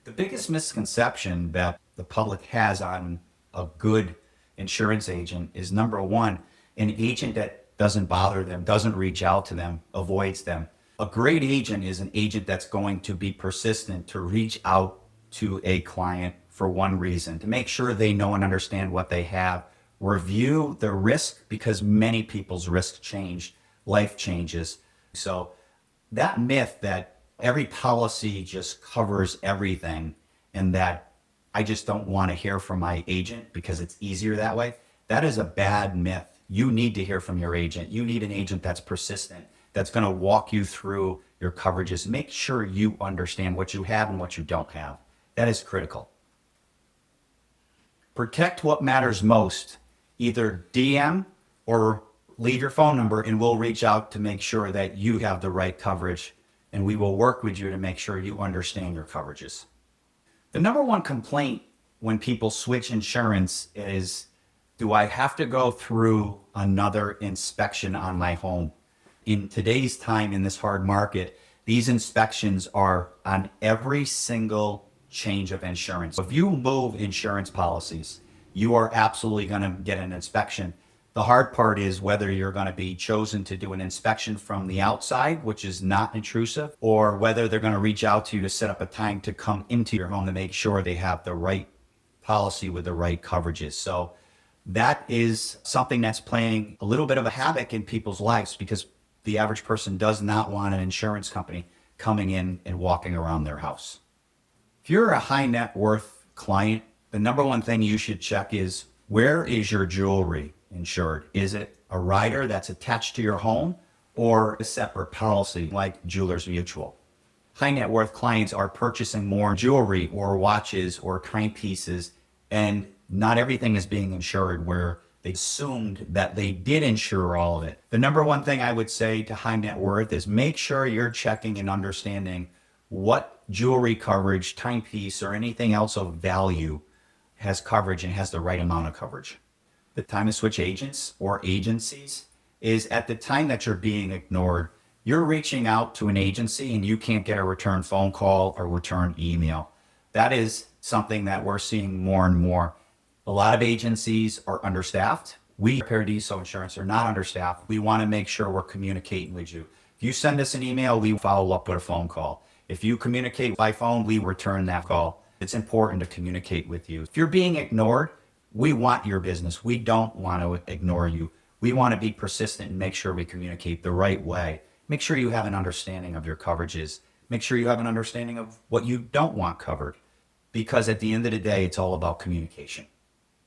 The biggest misconception that the public has on a good insurance agent is number one, an agent that doesn't bother them, doesn't reach out to them, avoids them. A great agent is an agent that's going to be persistent to reach out to a client for one reason, to make sure they know and understand what they have, review the risk because many people's risks change, life changes. So that myth that every policy just covers everything and that I just don't want to hear from my agent because it's easier that way, that is a bad myth. You need to hear from your agent. You need an agent that's persistent, that's going to walk you through your coverages. Make sure you understand what you have and what you don't have. That is critical. Protect what matters most. Either DM or leave your phone number and we'll reach out to make sure that you have the right coverage, and we will work with you to make sure you understand your coverages. The number one complaint when people switch insurance is, do I have to go through another inspection on my home? In today's time, in this hard market, these inspections are on every single change of insurance. If you move insurance policies, you are absolutely going to get an inspection. The hard part is whether you're going to be chosen to do an inspection from the outside, which is not intrusive, or whether they're going to reach out to you to set up a time to come into your home to make sure they have the right policy with the right coverages. So that is something that's playing a little bit of a havoc in people's lives because the average person does not want an insurance company coming in and walking around their house. If you're a high net worth client, the number one thing you should check is, where is your jewelry insured? Is it a rider that's attached to your home or a separate policy like Jewelers Mutual? High net worth clients are purchasing more jewelry or watches or timepieces, and not everything is being insured where they assumed that they did insure all of it. The number one thing I would say to high net worth is make sure you're checking and understanding what jewelry coverage, timepiece, or anything else of value has coverage and has the right amount of coverage. The time to switch agents or agencies is at the time that you're being ignored. You're reaching out to an agency and you can't get a return phone call or return email. That is something that we're seeing more and more. A lot of agencies are understaffed. We, Paradiso Insurance, are not understaffed. We want to make sure we're communicating with you. If you send us an email, we follow up with a phone call. If you communicate by phone, we return that call. It's important to communicate with you. If you're being ignored, we want your business. We don't want to ignore you. We want to be persistent and make sure we communicate the right way. Make sure you have an understanding of your coverages. Make sure you have an understanding of what you don't want covered. Because at the end of the day, it's all about communication.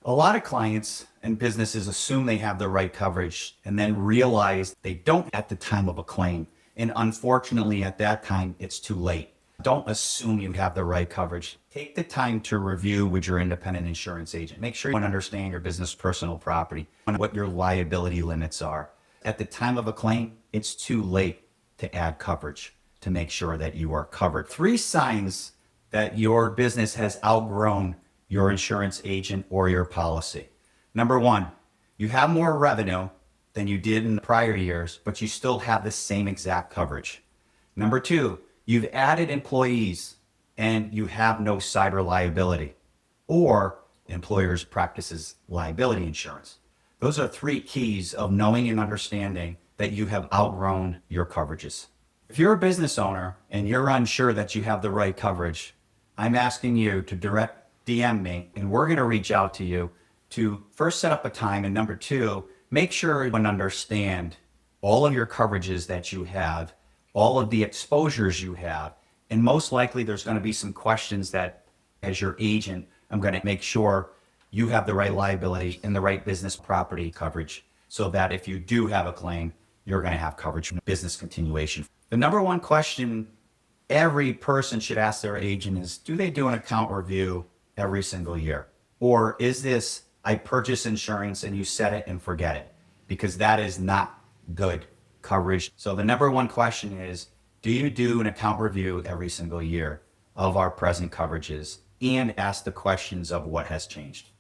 A lot of clients and businesses assume they have the right coverage and then realize they don't at the time of a claim. And unfortunately, at that time, it's too late. Don't assume you have the right coverage. Take the time to review with your independent insurance agent. Make sure you understand your business personal property and what your liability limits are. At the time of a claim, it's too late to add coverage to make sure that you are covered. 3 signs that your business has outgrown your insurance agent or your policy. Number 1, you have more revenue than you did in the prior years, but you still have the same exact coverage. Number 2, you've added employees and you have no cyber liability, or employers practices liability insurance. Those are 3 keys of knowing and understanding that you have outgrown your coverages. If you're a business owner and you're unsure that you have the right coverage, I'm asking you to direct DM me and we're going to reach out to you to first set up a time, and number 2, make sure you understand all of your coverages that you have, all of the exposures you have, and most likely there's going to be some questions that as your agent, I'm going to make sure you have the right liability and the right business property coverage so that if you do have a claim, you're going to have coverage from business continuation. The number 1 question every person should ask their agent is, do they do an account review every single year? Or is this, I purchase insurance and you set it and forget it? Because that is not good coverage. So the number 1 question is, do you do an account review every single year of our present coverages, and ask the questions of what has changed?